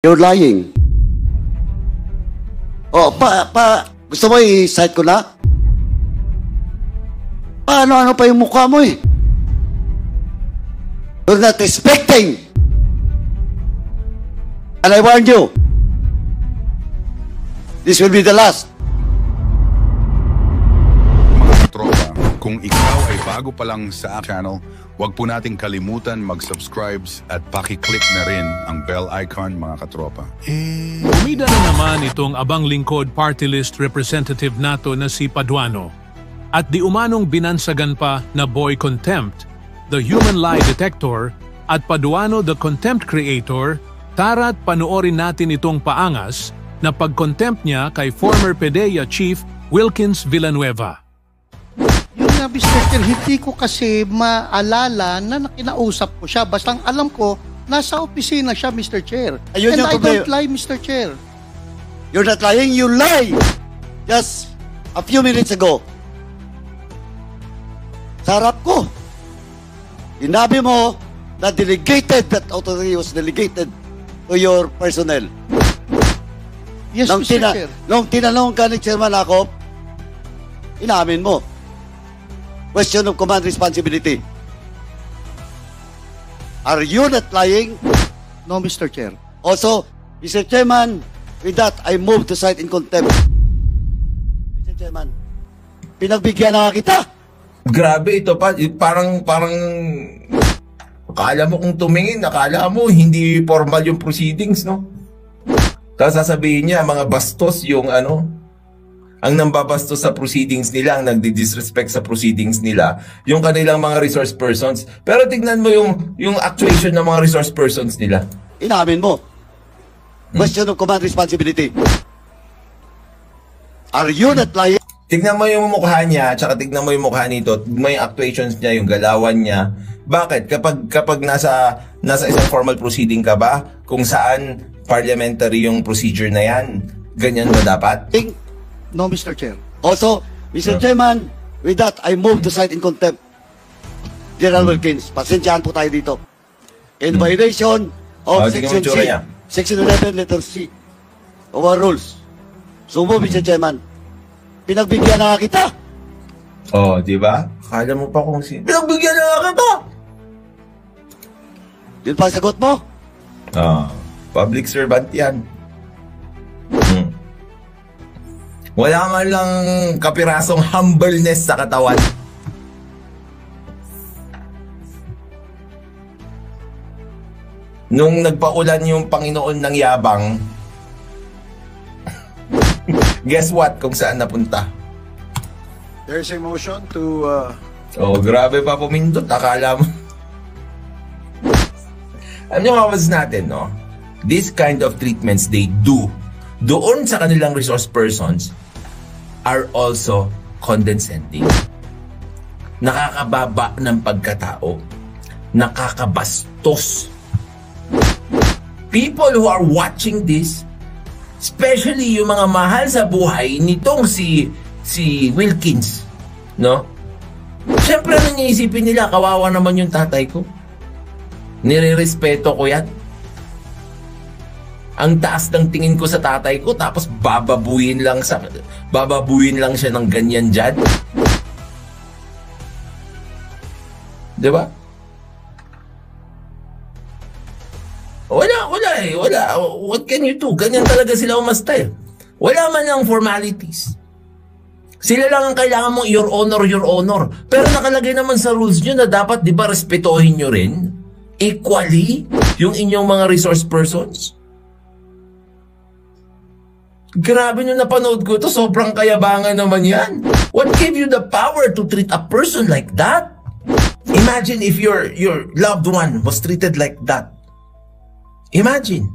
You're lying. Oh, gusto mo i-cite ko na? Ano pa yung mukha mo eh? You're not expecting. And I warn you, this will be the last. Mga tropa, kung ikaw ay bago pa lang sa channel, huwag po nating kalimutan mag-subscribe at paki-click na rin ang bell icon, mga katropa. Umida na naman itong abang lingkod party list representative nato na si Paduano. At di umanong binansagan pa na boy contempt, the human lie detector, at Paduano the contempt creator. Tara't panoorin natin itong paangas na pag-contempt niya kay former PDEA Chief Wilkins Villanueva. Yun nga, Mr. Chair, hindi ko kasi maalala na nakinausap ko siya. Bastang alam ko, nasa opisina siya, Mr. Chair. Ayun, and I don't lie, Mr. Chair. You're not lying, you lie! Just a few minutes ago, sa harap ko, sinabi mo na delegated, that authority was delegated to your personnel. Yes, Mr. Chair. Nung tinanong ka ni Chairman Acop, inamin mo. Question of command responsibility. Are you not lying? No, Mr. Chair. Also, Mr. Chairman, with that, I move to cite in contempt. Mr. Chairman, pinagbigyan na kita. Grabe ito pa, parang akala mo kung tumingin, akala mo hindi formal yung proceedings, no? Tapos sasabihin niya, mga bastos yung ang nambabastos sa proceedings nila, ang nagdi-disrespect sa proceedings nila, yung kanilang mga resource persons. Pero tignan mo yung actuation ng mga resource persons nila. Inamin mo. Question of command responsibility. Are you not lying? Tignan mo yung mukha niya, tsaka tignan mo yung mukha nito, may actuations niya, yung galawan niya. Bakit? Kapag nasa isang formal proceeding ka ba, kung saan parliamentary yung procedure na yan, ganyan ba dapat? No, Mr. Chair. Also, Mr. Chairman, with that, I move to cite in contempt. General Wilkins, pasensyahan po tayo dito. In violation of Section C, Section 11, letter C, of our rules. So move, Mr. Chairman. Pinagbigyan na kita. Oh, di ba? Akala mo pa kung pinagbigyan na kita. Yun pa sagot mo? Public servant yan. Wala man lang kapirasong humbleness sa katawan. Nung nagpaulan yung Panginoon ng yabang, guess what kung saan napunta? There's a motion to... Oh, grabe pa pumindot. Akala mo. Alam niyo mga kapatid natin, no? This kind of treatments they do doon sa kanilang resource persons are also condescending. Nakakababa ng pagkatao. Nakakabastos. People who are watching this, especially yung mga mahal sa buhay nitong si Wilkins, no? Siyempre nangyayisipin nila, kawawa naman yung tatay ko. Nire-respeto ko yan. Ang taas ng tingin ko sa tatay ko, tapos bababuin lang siya ng ganyan dyan. Diba? Wala. What can you do? Ganyan talaga sila umasta eh. Wala man lang formalities. Sila lang ang kailangan mong your honor. Pero nakalagay naman sa rules nyo na dapat, di ba, respetohin nyo rin equally yung inyong mga resource persons. Grabe nyo napanood ko ito. Sobrang kayabangan naman yan. What gave you the power to treat a person like that? Imagine if your loved one was treated like that. Imagine.